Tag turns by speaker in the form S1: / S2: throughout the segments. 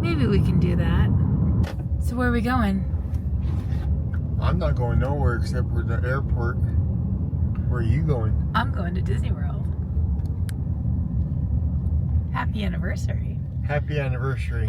S1: Maybe we can do that. So where are we going?
S2: I'm not going nowhere except for the airport. Where are you going?
S1: I'm going to Disney World. Happy anniversary.
S2: Happy anniversary.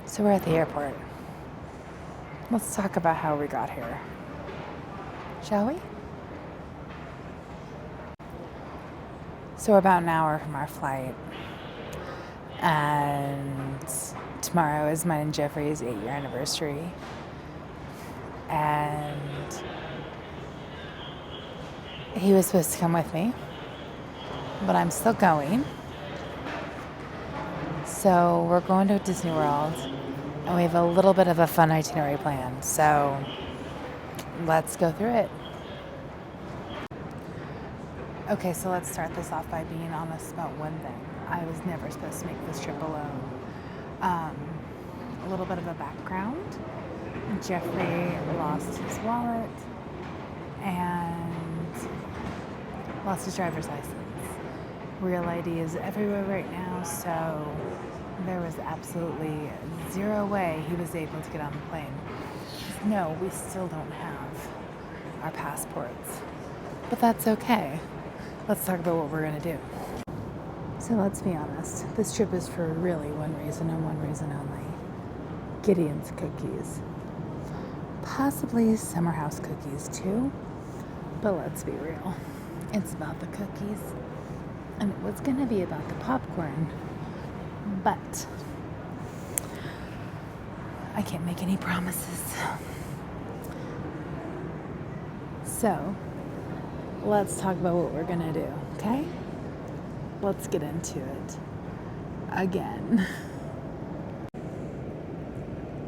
S1: So we're at the airport. Let's talk about how we got here. Shall we? So we're about an hour from our flight. And tomorrow is mine and Jeffrey's 8-year anniversary. And he was supposed to come with me, but I'm still going. So we're going to Disney World, and we have a little bit of a fun itinerary plan. So let's go through it. Okay, so let's start this off by being honest about one thing. I was never supposed to make this trip alone. A little bit of a background. Jeffrey lost his wallet and lost his driver's license. Real ID is everywhere right now, so there was absolutely zero way he was able to get on the plane. No, we still don't have our passports, but that's okay. Let's talk about what we're going to do. So let's be honest, this trip is for really one reason and one reason only. Gideon's cookies. Possibly Summer House cookies too, but let's be real. It's about the cookies, and it was going to be about the popcorn, but I can't make any promises. So let's talk about what we're going to do, okay? Let's get into it again.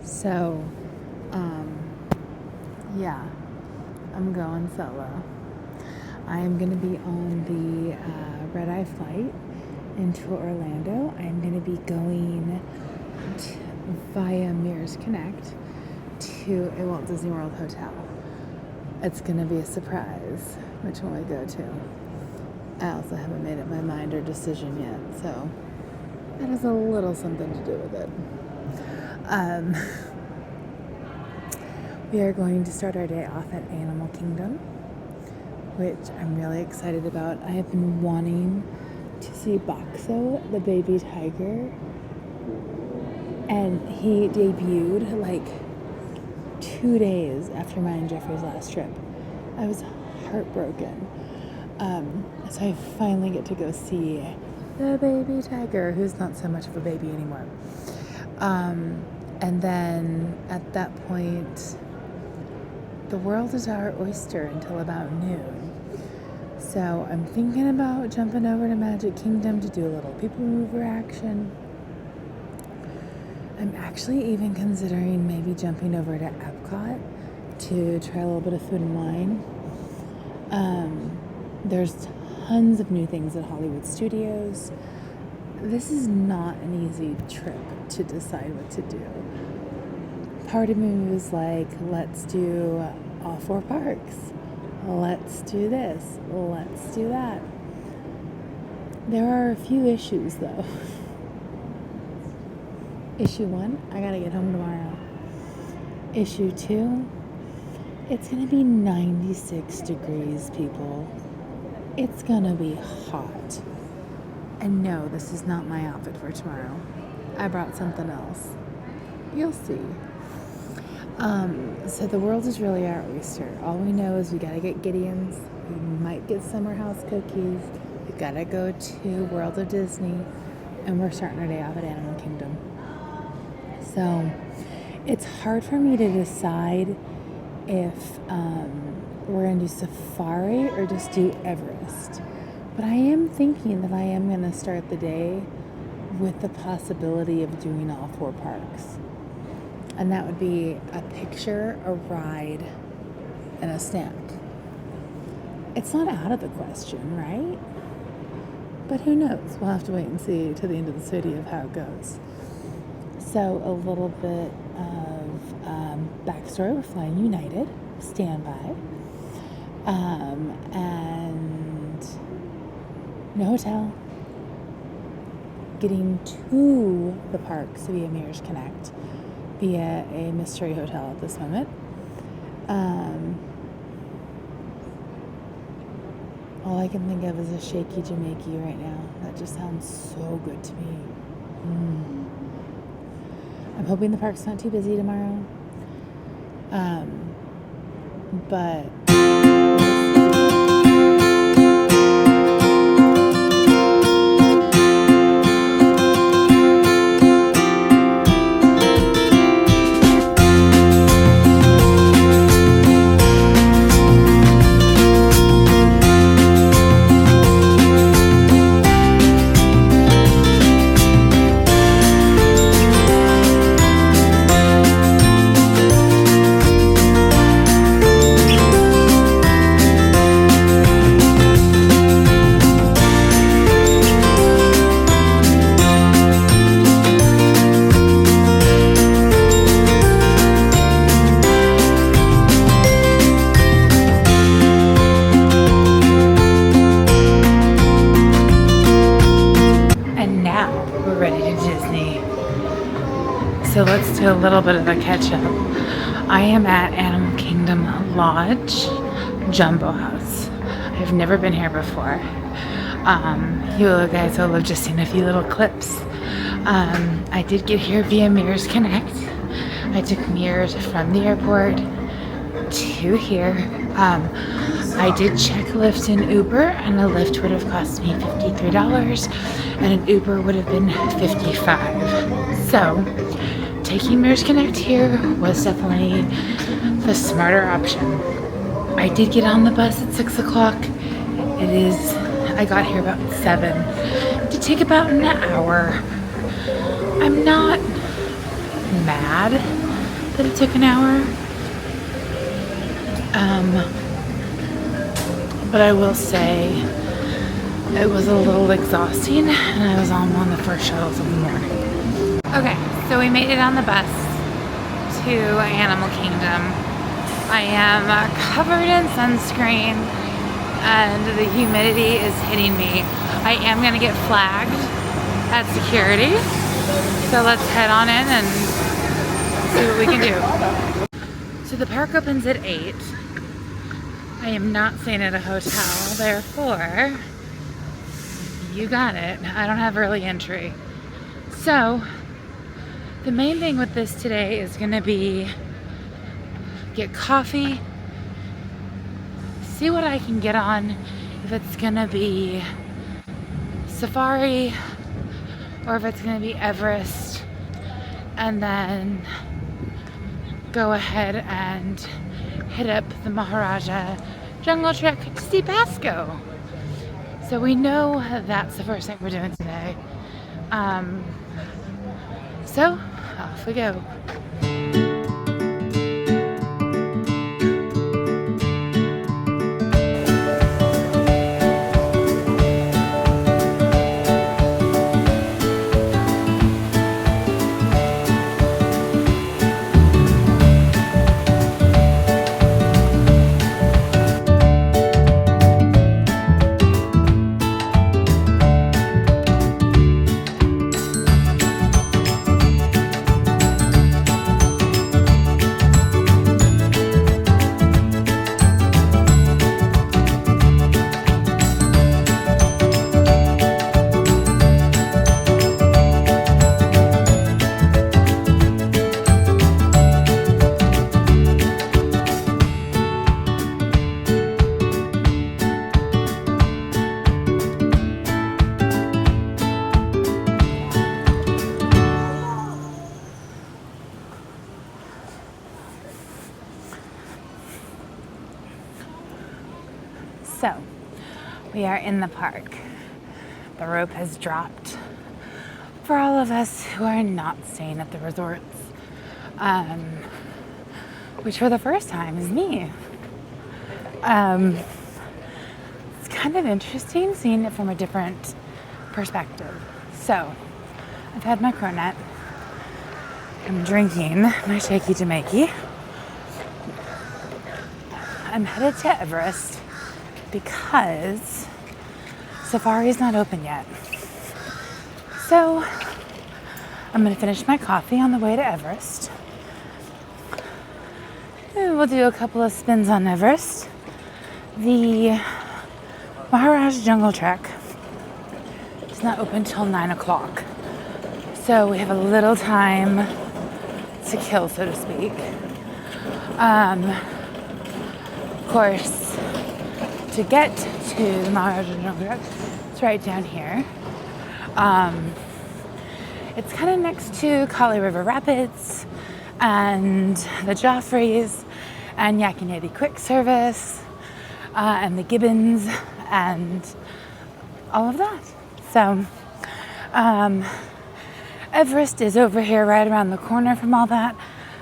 S1: So, yeah, I'm going solo. I am going to be on the red-eye flight into Orlando. I'm going to be going via Mears Connect to a Walt Disney World hotel. It's going to be a surprise which one we go to. I also haven't made up my mind or decision yet, so that has a little something to do with it. We are going to start our day off at Animal Kingdom, which I'm really excited about. I have been wanting to see Boxo, the baby tiger, and he debuted like 2 days after mine and Jeffrey's last trip. I was heartbroken. So I finally get to go see the baby tiger, who's not so much of a baby anymore. And then at that point, the world is our oyster until about noon. So I'm thinking about jumping over to Magic Kingdom to do a little people mover action. I'm actually even considering maybe jumping over to Epcot to try a little bit of food and wine. There's tons of new things at Hollywood Studios. This is not an easy trip to decide what to do. Part of me was like, let's do all 4 parks. Let's do this. Let's do that. There are a few issues though. Issue 1, I gotta get home tomorrow. Issue 2, It's gonna be 96 degrees, people. It's gonna be hot. And no, this is not my outfit for tomorrow. I brought something else. You'll see. So the world is really our oyster. All we know is we gotta get Gideon's. We might get Summer House cookies. We gotta go to World of Disney. And we're starting our day off at Animal Kingdom. So it's hard for me to decide if we're gonna do safari or just do Everest. But I am thinking that I am gonna start the day with the possibility of doing all 4 parks. And that would be a picture, a ride, and a snack. It's not out of the question, right? But who knows? We'll have to wait and see to the end of the city of how it goes. So a little bit of backstory. We're flying United, standby. And no hotel. Getting to the parks via Mirrors Connect via a mystery hotel at this moment. All I can think of is a shaky Jamaica right now. That just sounds so good to me. I'm hoping the park's not too busy tomorrow. But so let's do a little bit of a catch up. I am at Animal Kingdom Lodge Jumbo House. I've never been here before. You guys will have just seen a few little clips. I did get here via Mirrors Connect. I took Mirrors from the airport to here. I did check Lyft and Uber, and a Lyft would have cost me $53, and an Uber would have been $55. So taking Mirrors Connect here was definitely the smarter option. I did get on the bus at 6 o'clock. I got here about 7. It did take about an hour. I'm not mad that it took an hour. But I will say it was a little exhausting, and I was on one of the first shuttles of the morning. Okay, so we made it on the bus to Animal Kingdom. I am covered in sunscreen, and the humidity is hitting me. I am gonna get flagged at security, so let's head on in and see what we can do. So the park opens at 8. I am not staying at a hotel, therefore, you got it. I don't have early entry. So, the main thing with this today is gonna be get coffee, see what I can get on, if it's gonna be safari or if it's gonna be Everest, and then go ahead and hit up the Maharaja Jungle Trek to see Pasco. So we know that's the first thing we're doing today. So off we go. So, we are in the park. The rope has dropped for all of us who are not staying at the resorts, which for the first time is me. It's kind of interesting seeing it from a different perspective. So, I've had my cronut. I'm drinking my shaky Jamaica. I'm headed to Everest because Safari's not open yet. So I'm gonna finish my coffee on the way to Everest. And we'll do a couple of spins on Everest. The Maharaj Jungle Trek is not open till 9 o'clock. So we have a little time to kill, so to speak. Of course, to get to the Maharaj Jungle Trek, it's right down here. It's kind of next to Kali River Rapids and the Joffreys and Yakineti Quick Service and the Gibbons and all of that. So Everest is over here right around the corner from all that.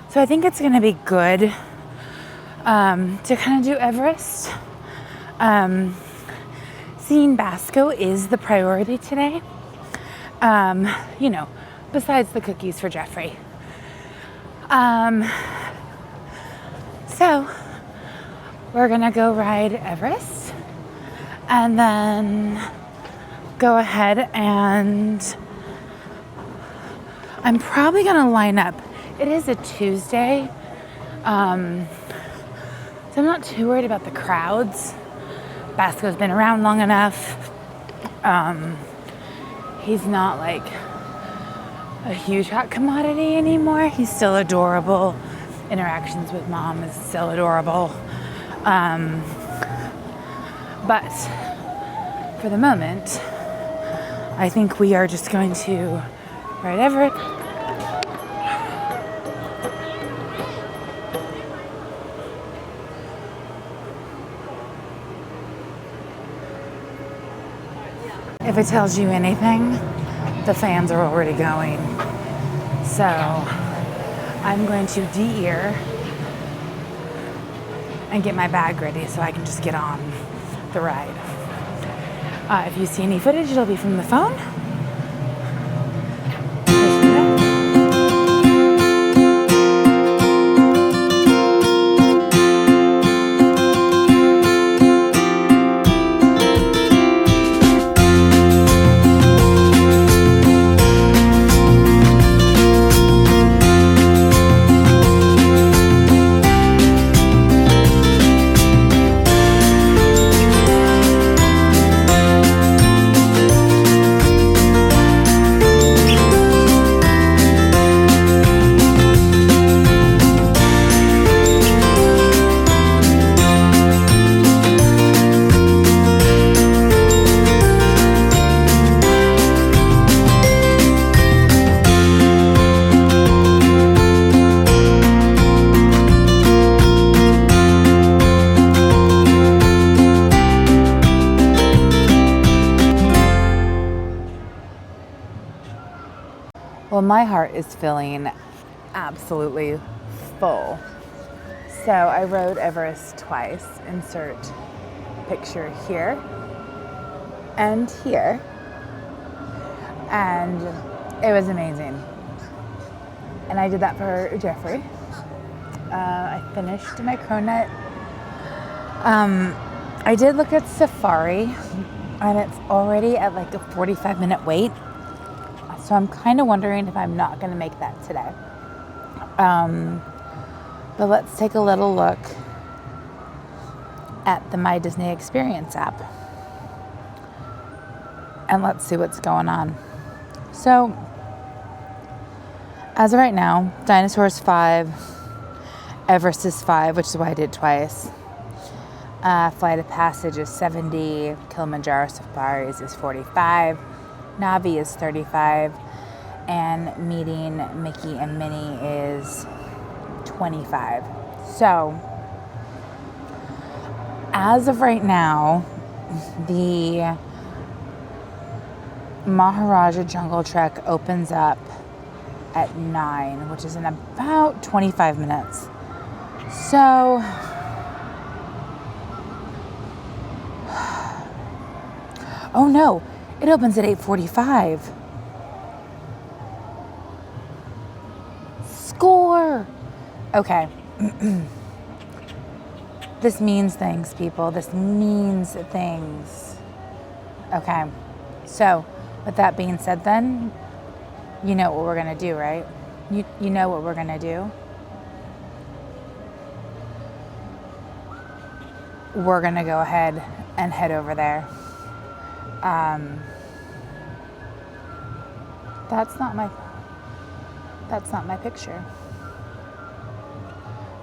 S1: So I think it's going to be good to kind of do Everest. Seeing Basco is the priority today. You know, besides the cookies for Jeffrey. So we're gonna go ride Everest and then go ahead and I'm probably gonna line up. It is a Tuesday, so I'm not too worried about the crowds. Basco's been around long enough. He's not like a huge hot commodity anymore. He's still adorable. Interactions with mom is still adorable. But for the moment, I think we are just going to ride Everest. If it tells you anything, the fans are already going. So I'm going to de-ear and get my bag ready so I can just get on the ride. If you see any footage, it'll be from the phone. Well, my heart is feeling absolutely full. So I rode Everest twice. Insert picture here and here. And it was amazing. And I did that for Jeffrey. I finished my cronut. I did look at Safari, and it's already at like a 45-minute wait. So I'm kind of wondering if I'm not going to make that today. But let's take a little look at the My Disney Experience app. And let's see what's going on. So, as of right now, Dinosaur's 5, Everest is 5, which is why I did twice. Flight of Passage is 70, Kilimanjaro Safaris is 45, Navi is 35, and Meeting Mickey and Minnie is 25. So, as of right now, the Maharaja Jungle Trek opens up at 9, which is in about 25 minutes. So, oh no, it opens at 8:45. Score! Okay. This means things, people. This means things. Okay. So, with that being said then, you know what we're going to do, right? You know what we're going to do? We're going to go ahead and head over there. That's not my picture.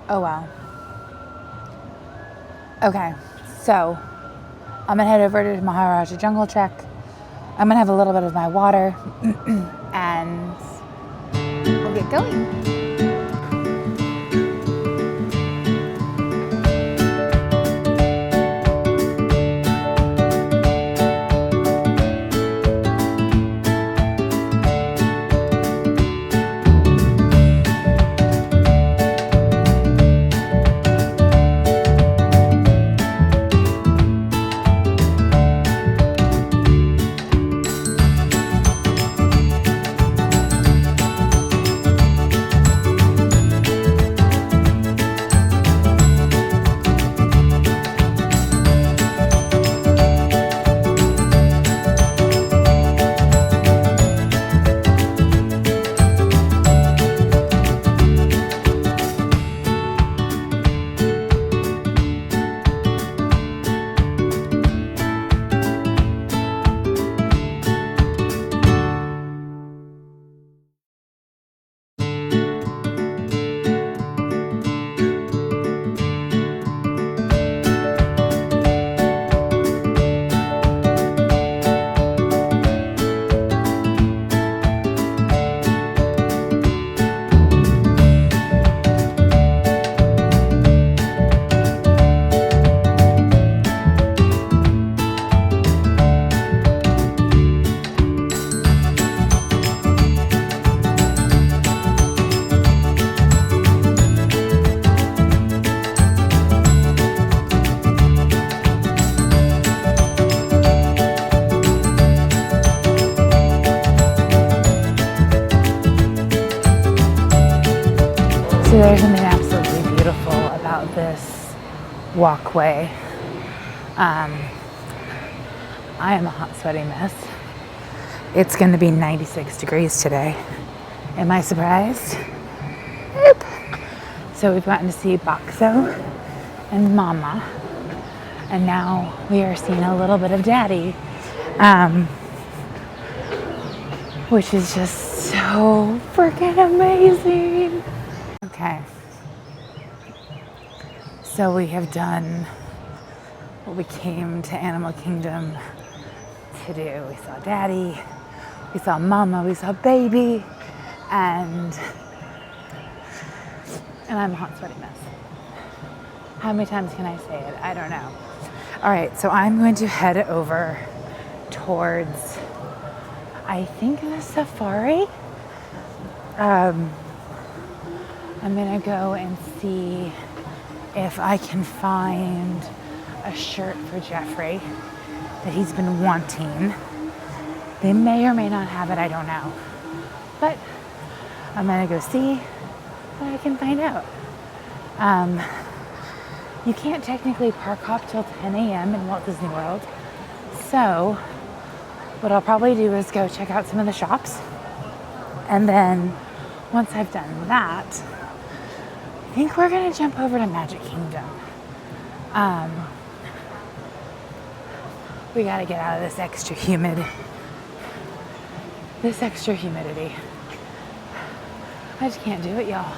S1: Oh, wow. Okay, so I'm gonna head over to Maharaja Jungle Trek. I'm gonna have a little bit of my water and we'll get going. So there's something absolutely beautiful about this walkway. I am a hot, sweaty mess. It's going to be 96 degrees today. Am I surprised? Nope. So we've gotten to see Boxo and Mama, and now we are seeing a little bit of Daddy, which is just so freaking amazing. Okay, so we have done what we came to Animal Kingdom to do. We saw Daddy, we saw Mama, we saw Baby, and I'm a hot, sweaty mess. How many times can I say it? I don't know. All right, so I'm going to head over towards, I think, the safari. I'm gonna go and see if I can find a shirt for Jeffrey that he's been wanting. They may or may not have it, I don't know. But I'm gonna go see what I can find out. You can't technically park hop till 10 a.m. in Walt Disney World. So what I'll probably do is go check out some of the shops. And then once I've done that, I think we're gonna jump over to Magic Kingdom. We gotta get out of this extra humidity. I just can't do it, y'all.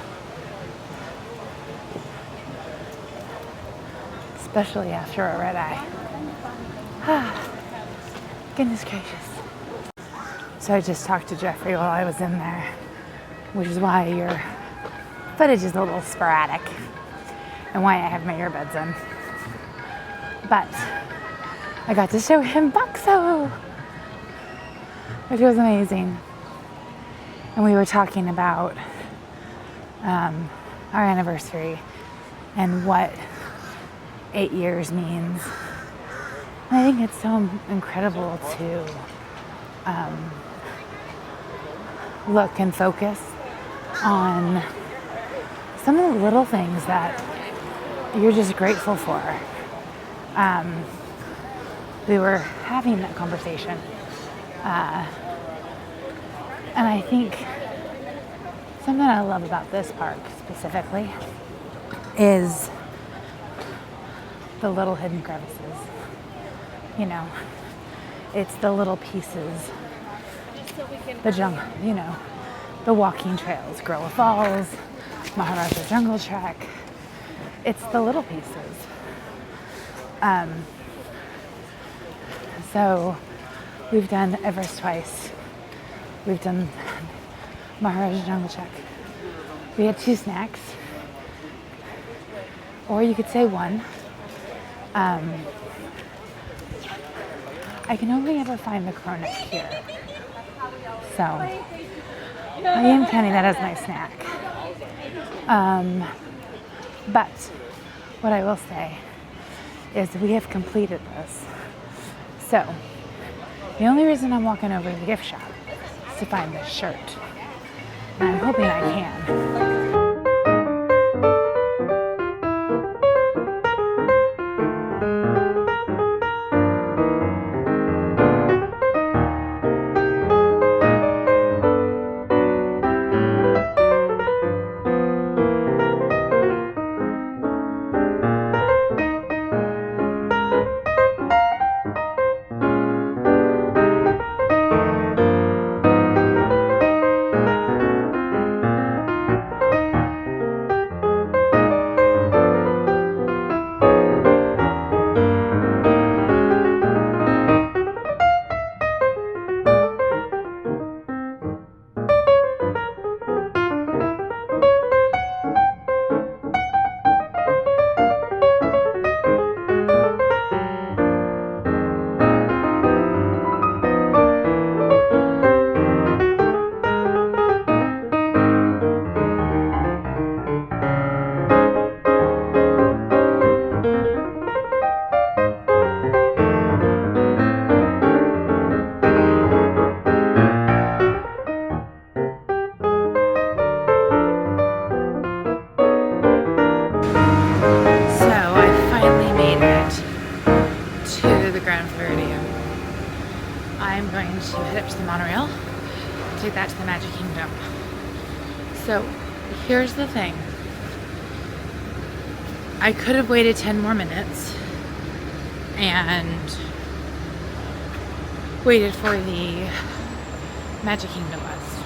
S1: Especially after a red eye. Goodness gracious. So I just talked to Jeffrey while I was in there, which is why your footage is a little sporadic and why I have my earbuds in. But I got to show him Bakso, which was amazing. And we were talking about our anniversary and what 8 years means. And I think it's so incredible to look and focus on some of the little things that you're just grateful for. We were having that conversation. And I think something I love about this park specifically is the little hidden crevices. You know, it's the little pieces, the jungle, you know, the walking trails, Gorilla Falls, Maharaja Jungle Trek. It's the little pieces. So we've done Everest twice. We've done Maharaja Jungle Trek. We had 2 snacks, or you could say 1. I can only ever find the coronet here, so I am counting that as my snack. But what I will say is we have completed this. So the only reason I'm walking over to the gift shop is to find this shirt. And I'm hoping I can. I'm going to head up to the monorail, take that to the Magic Kingdom. So here's the thing. I could have waited 10 more minutes and waited for the Magic Kingdom bus.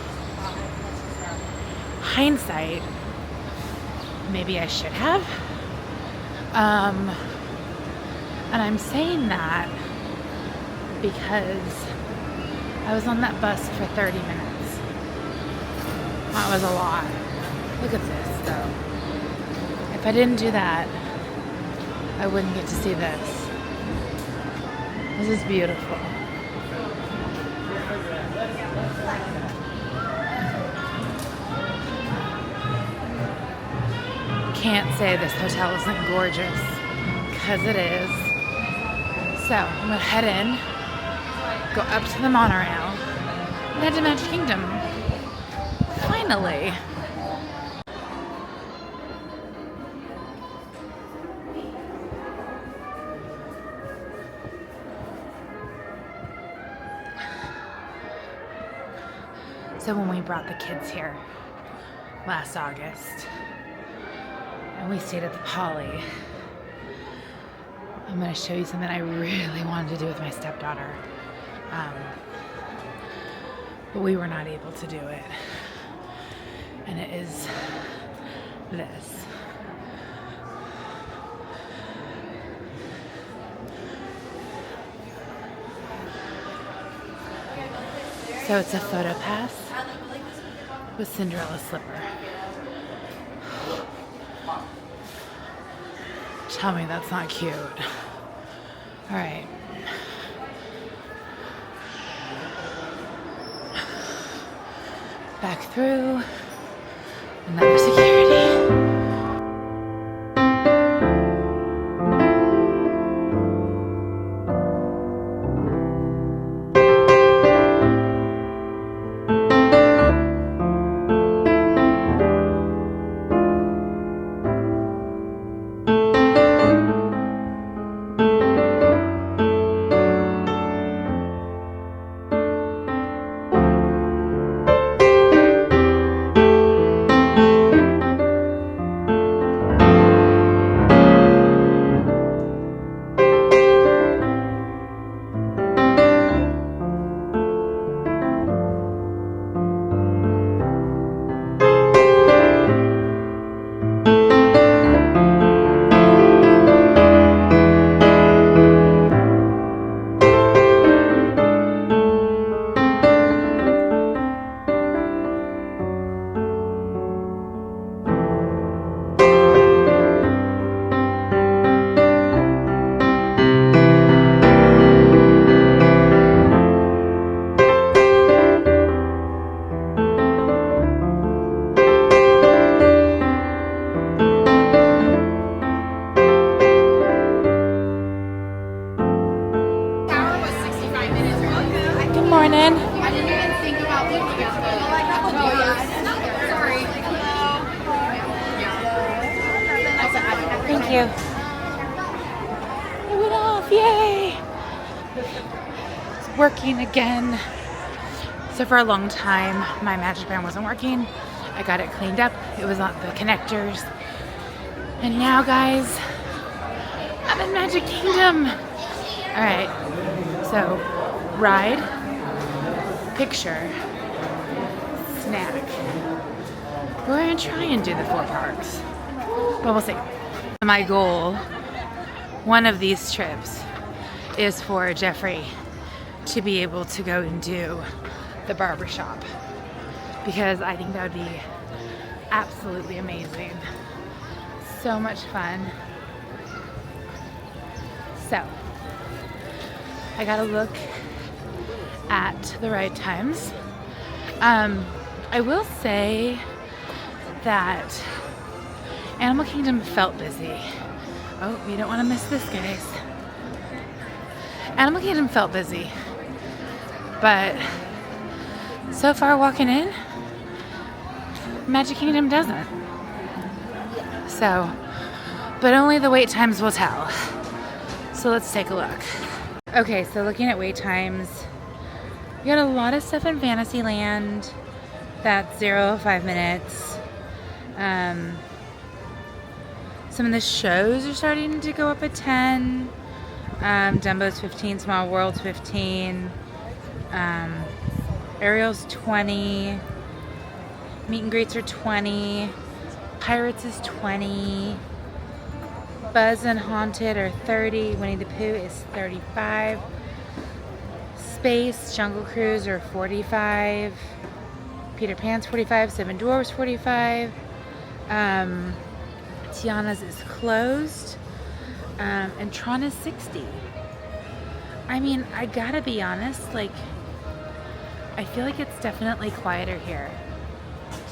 S1: Hindsight, maybe I should have. And I'm saying that because I was on that bus for 30 minutes. That was a lot. Look at this, though. If I didn't do that, I wouldn't get to see this. This is beautiful. Can't say this hotel isn't gorgeous, because it is. So I'm gonna head in, go up to the monorail, and head to Magic Kingdom. Finally. So when we brought the kids here last August, and we stayed at the Poly, I'm going to show you something I really wanted to do with my stepdaughter. But we were not able to do it. And it is this. So it's a photo pass with Cinderella's slipper. Tell me that's not cute. All right. Back through. Another security. Thank you. It went off, yay! It's working again. So for a long time, my Magic Band wasn't working. I got it cleaned up. It was on the connectors. And now, guys, I'm in Magic Kingdom. All right, so ride, picture, snack. We're gonna try and do the 4 parks, but we'll see. My goal, one of these trips, is for Jeffrey to be able to go and do the barbershop, because I think that would be absolutely amazing. So much fun. So, I gotta look at the ride times. I will say that Animal Kingdom felt busy. Oh, you don't want to miss this, guys. Animal Kingdom felt busy, but so far walking in, Magic Kingdom doesn't. So, but only the wait times will tell. So let's take a look. Okay, so looking at wait times, we got a lot of stuff in Fantasyland that's 0 to 5 minutes. Some of the shows are starting to go up at 10. Dumbo's 15, Small World's 15. Ariel's 20. Meet and greets are 20. Pirates is 20. Buzz and Haunted are 30. Winnie the Pooh is 35. Space, Jungle Cruise are 45. Peter Pan's 45. Seven Dwarfs 45. Tiana's is closed. And Tron is 60. I mean, I gotta be honest, like, I feel like it's definitely quieter here.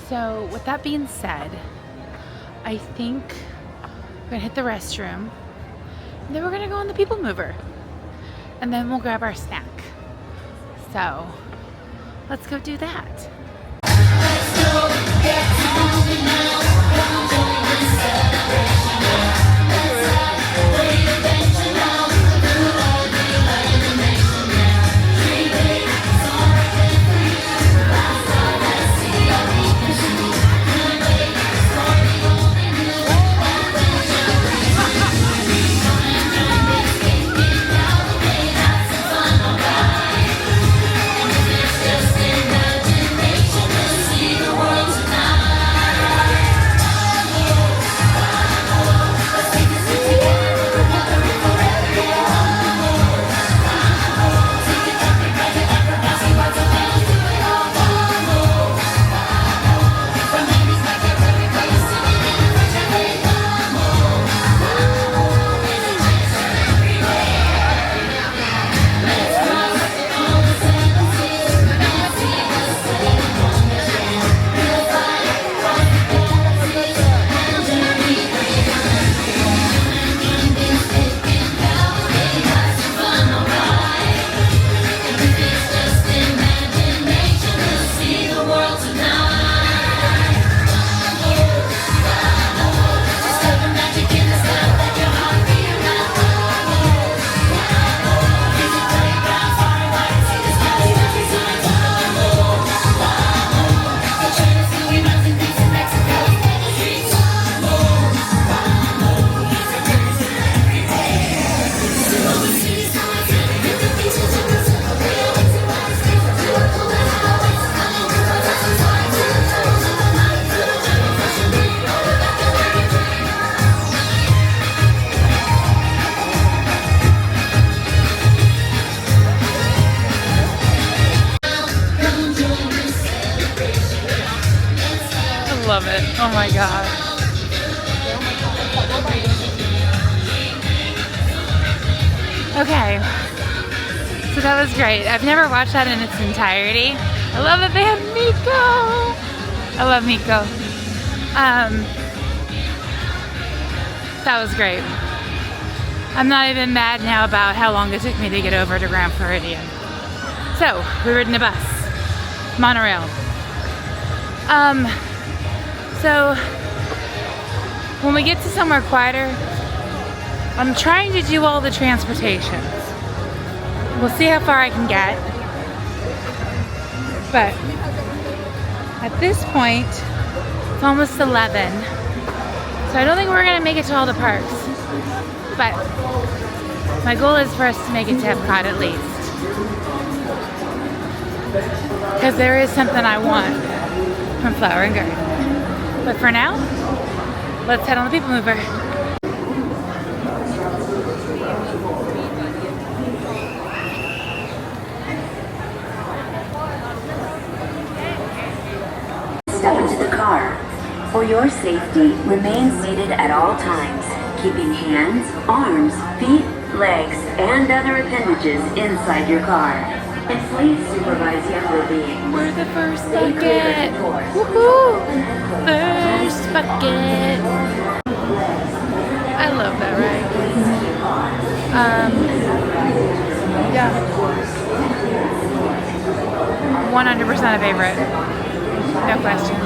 S1: So with that being said, I think we're gonna hit the restroom, and then we're gonna go on the People Mover, and then we'll grab our snack. So let's go do that.
S3: Tonight.
S1: Oh my god. Okay. So that was great. I've never watched that in its entirety. I love that they have Miko. I love Miko. That was great. I'm not even mad now about how long it took me to get over to Grand Floridian. So, we rode in a bus. Monorail. So, when we get to somewhere quieter, I'm trying to do all the transportations. We'll see how far I can get. But, at this point, it's almost 11. So I don't think we're gonna make it to all the parks. But my goal is for us to make it to Epcot at least. Because there is something I want from Flower and Garden. But for now, let's head on the People Mover.
S3: Step into the car. For your safety, remain seated at all times, keeping hands, arms, feet, legs, and other appendages inside your car. And please supervise younger beings.
S1: We're the first bucket. Woohoo! First bucket. I love that ride. Yeah. 100% a favorite. No question.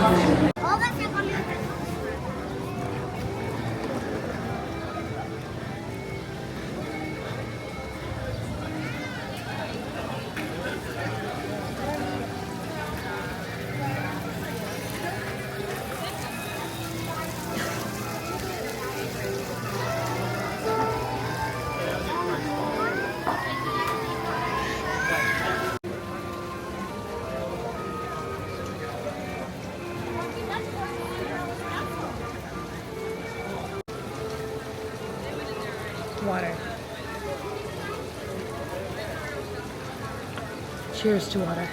S1: Water. Cheers to water.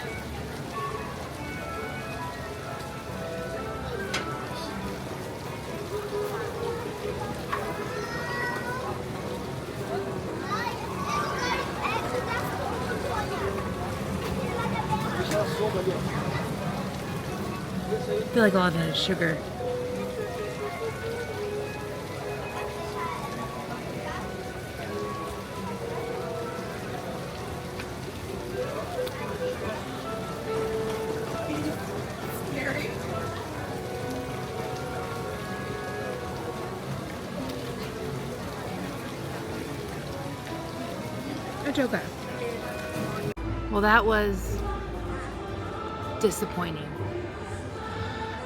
S1: I feel like a lot of it is sugar. It's okay. Well, that was disappointing.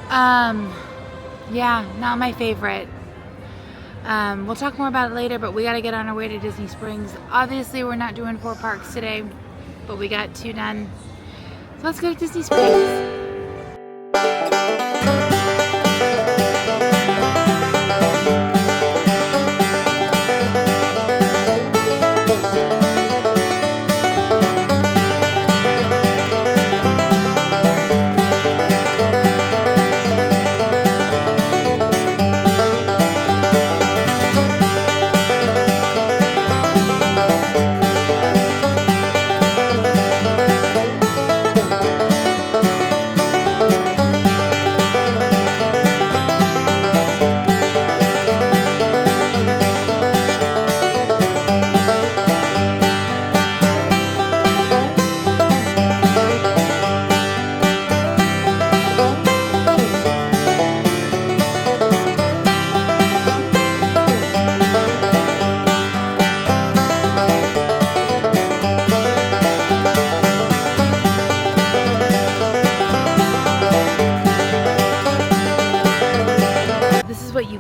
S1: Yeah, not my favorite. We'll talk more about it later, but we gotta get on our way to Disney Springs. Obviously, we're not doing 4 parks today, but we got 2 done. So let's go to Disney Springs.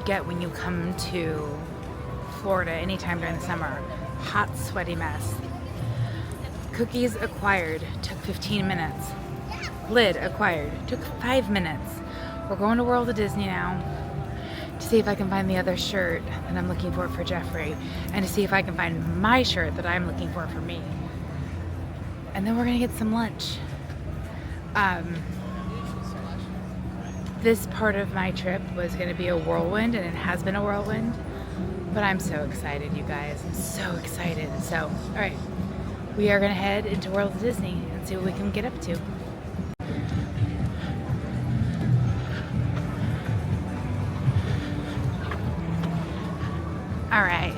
S1: Get when you come to Florida anytime during the summer. Hot, sweaty mess. Cookies acquired, took 15 minutes. Lid acquired, took 5 minutes. We're going to World of Disney now to see if I can find the other shirt that I'm looking for Jeffrey, and to see if I can find my shirt that I'm looking for me. And then we're gonna get some lunch. this part of my trip was going to be a whirlwind, and it has been a whirlwind, but I'm so excited, you guys. I'm so excited. So, all right, we are going to head into Walt Disney and see what we can get up to. All right,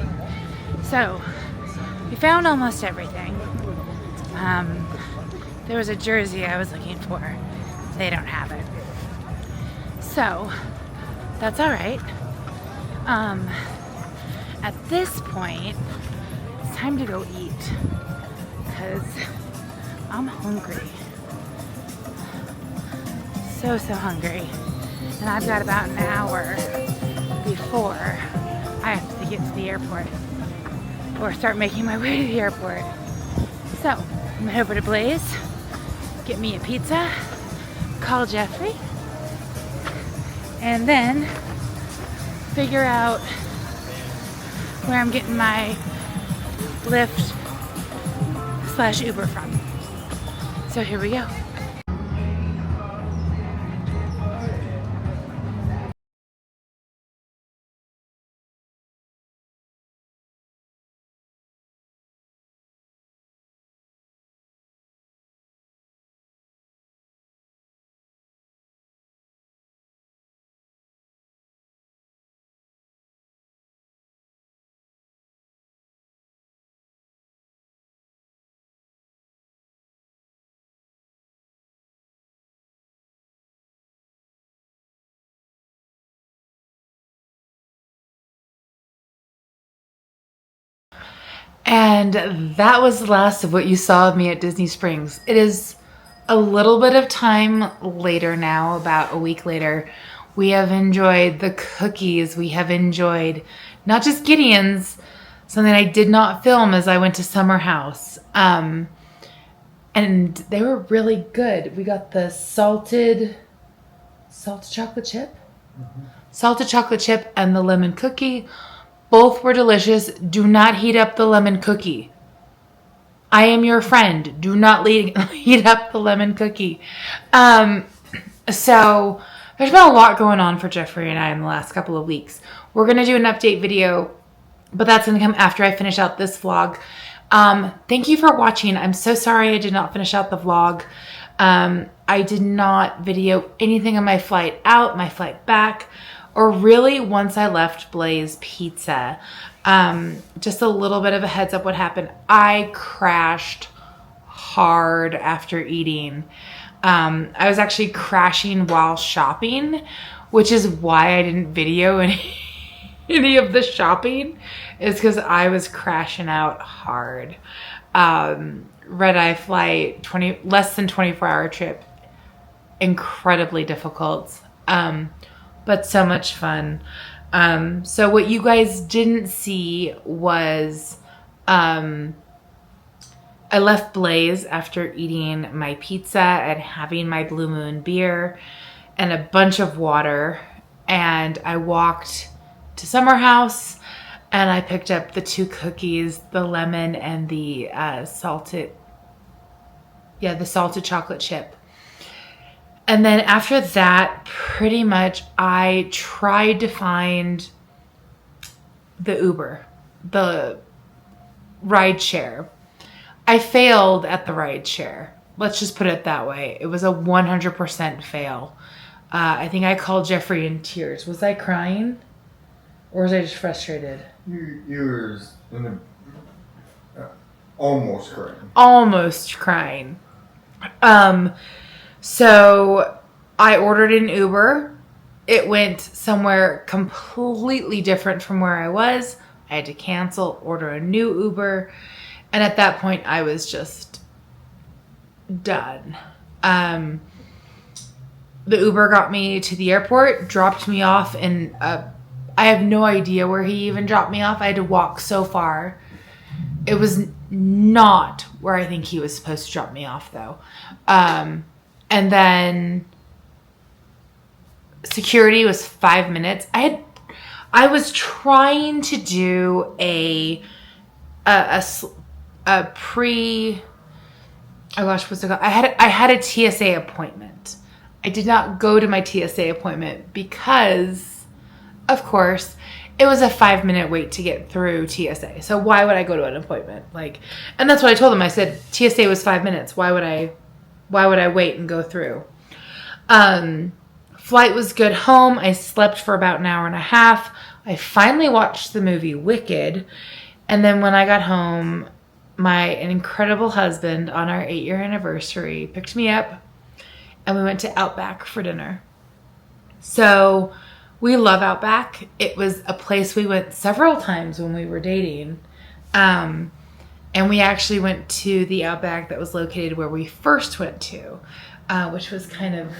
S1: so we found almost everything. There was a jersey I was looking for. They don't have it. So, that's all right. At this point, it's time to go eat because I'm hungry. So hungry. And I've got about an hour before I have to get to the airport or start making my way to the airport. So, I'm gonna head over to Blaze, get me a pizza, call Jeffrey, and then figure out where I'm getting my Lyft/Uber from. So here we go. And that was the last of what you saw of me at Disney Springs. It is a little bit of time later now, about a week later. We have enjoyed the cookies. We have enjoyed not just Gideon's, something I did not film as I went to Summer House. And they were really good. We got the salted chocolate chip? Mm-hmm. Salted chocolate chip and the lemon cookie. Both were delicious. Do not heat up the lemon cookie. I am your friend. Do not heat up the lemon cookie. So there's been a lot going on for Jeffrey and I in the last couple of weeks. We're going to do an update video, but that's going to come after I finish out this vlog. Thank you for watching. I'm so sorry I did not finish out the vlog. I did not video anything on my flight out, my flight back, or really once I left Blaze Pizza. Just a little bit of a heads up what happened. I crashed hard after eating. I was actually crashing while shopping, which is why I didn't video any of the shopping, is because I was crashing out hard. Red-eye flight, less than 24-hour trip, incredibly difficult. But so much fun. So what you guys didn't see was I left Blaze after eating my pizza and having my Blue Moon beer and a bunch of water. And I walked to Summer House and I picked up the 2 cookies, the lemon and the salted chocolate chip. And then after that, pretty much I tried to find the Uber, the ride share. I failed at the ride share. Let's just put it that way. It was a 100% fail. I think I called Jeffrey in tears. Was I crying? Or was I just frustrated?
S2: You was almost crying.
S1: Almost crying. So I ordered an Uber. It went somewhere completely different from where I was. I had to cancel, order a new Uber. And at that point, I was just done. The Uber got me to the airport, dropped me off, and I have no idea where he even dropped me off. I had to walk so far. It was not where I think he was supposed to drop me off, though. And then security was 5 minutes. I was trying to do a pre, oh gosh, what's it called? I had a TSA appointment. I did not go to my TSA appointment because, of course, it was a 5-minute wait to get through TSA. So why would I go to an appointment? Like, and that's what I told them. I said TSA was 5 minutes. Why would I wait and go through? Flight was good home. I slept for about an hour and a half. I finally watched the movie Wicked. And then when I got home, my incredible husband on our 8-year anniversary picked me up and we went to Outback for dinner. So we love Outback. It was a place we went several times when we were dating. And we actually went to the Outback that was located where we first went to, which was kind of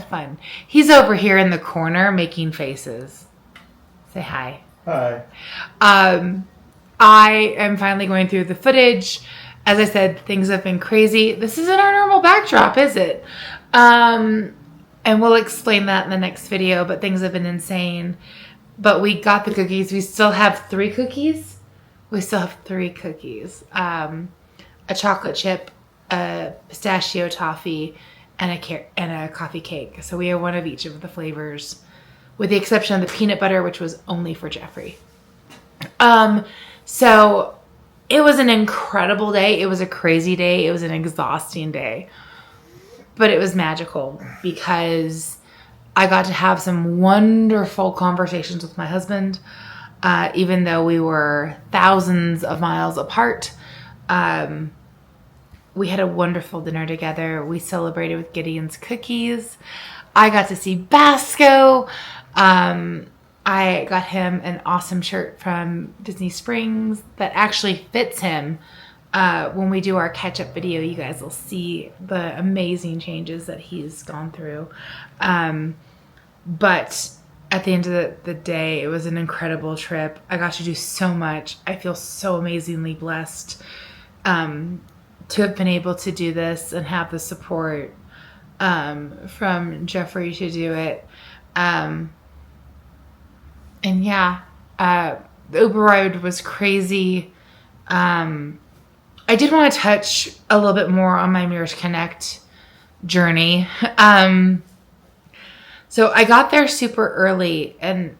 S1: fun. He's over here in the corner making faces. Say hi.
S2: Hi.
S1: I am finally going through the footage. As I said, things have been crazy. This isn't our normal backdrop, is it? And we'll explain that in the next video, but things have been insane. But we got the cookies. We still have 3 cookies. We still have 3 cookies. A chocolate chip, a pistachio toffee, and a coffee cake. So we have one of each of the flavors, with the exception of the peanut butter, which was only for Jeffrey. So it was an incredible day. It was a crazy day. It was an exhausting day. But it was magical because I got to have some wonderful conversations with my husband. Even though we were thousands of miles apart, we had a wonderful dinner together. We celebrated with Gideon's cookies. I got to see Basco. I got him an awesome shirt from Disney Springs that actually fits him. When we do our catch-up video, you guys will see the amazing changes that he's gone through. But at the end of the day, it was an incredible trip. I got to do so much. I feel so amazingly blessed to have been able to do this and have the support from Jeffrey to do it. And yeah, the Uber ride was crazy. I did want to touch a little bit more on my Mirrors Connect journey. So I got there super early, and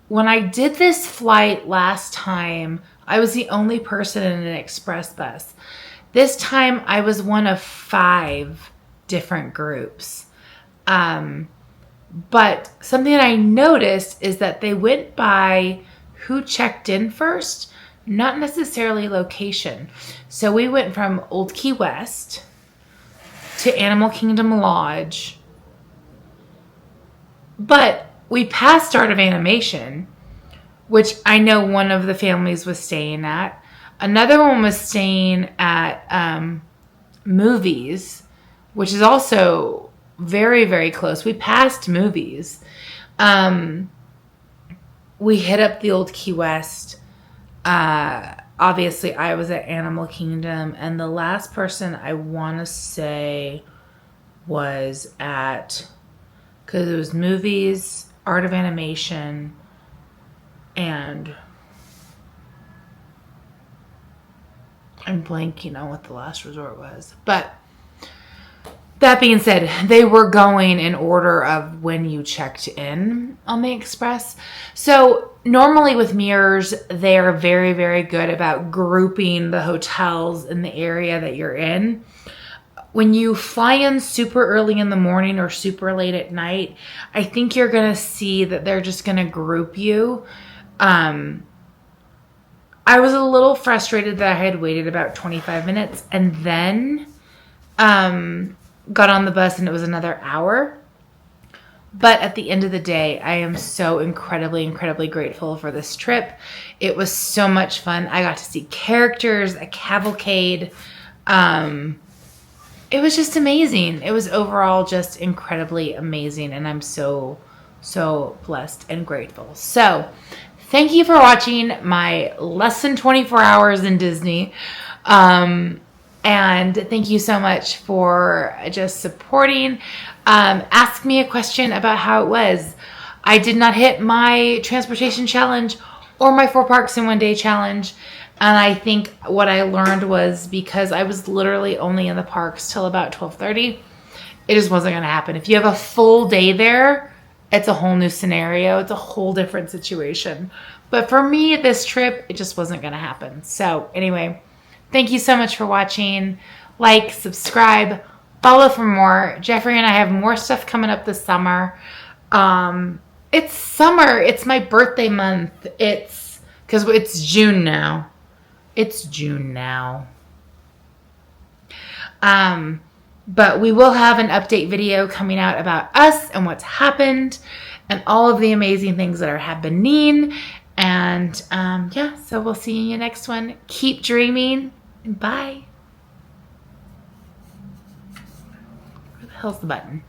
S1: when I did this flight last time, I was the only person in an express bus. This time I was one of 5 different groups. But something that I noticed is that they went by who checked in first, not necessarily location. So we went from Old Key West to Animal Kingdom Lodge, but we passed Art of Animation, which I know one of the families was staying at. Another one was staying at Movies, which is also very, very close. We passed Movies. We hit up the Old Key West. Obviously, I was at Animal Kingdom, and the last person I want to say was at, because it was Movies, Art of Animation, and I'm blanking on what the last resort was. But that being said, they were going in order of when you checked in on the Express. So normally with Mirrors, they are very, very good about grouping the hotels in the area that you're in. When you fly in super early in the morning or super late at night, I think you're going to see that they're just going to group you. I was a little frustrated that I had waited about 25 minutes and then got on the bus and it was another hour. But at the end of the day, I am so incredibly, incredibly grateful for this trip. It was so much fun. I got to see characters, a cavalcade. It was just amazing. It was overall just incredibly amazing. And I'm so, so blessed and grateful. So thank you for watching my less than 24 hours in Disney. And thank you so much for just supporting. Ask me a question about how it was. I did not hit my transportation challenge or my 4 parks in 1 day challenge. And I think what I learned was because I was literally only in the parks till about 12:30. it just wasn't going to happen. If you have a full day there, it's a whole new scenario. It's a whole different situation. But for me, this trip, it just wasn't going to happen. So anyway, thank you so much for watching. Like, subscribe, follow for more. Jeffrey and I have more stuff coming up this summer. It's summer. It's my birthday month. Because it's June now. It's June now. But we will have an update video coming out about us and what's happened and all of the amazing things that are happening. And yeah, so we'll see you in the next one. Keep dreaming, and bye. Where the hell's the button?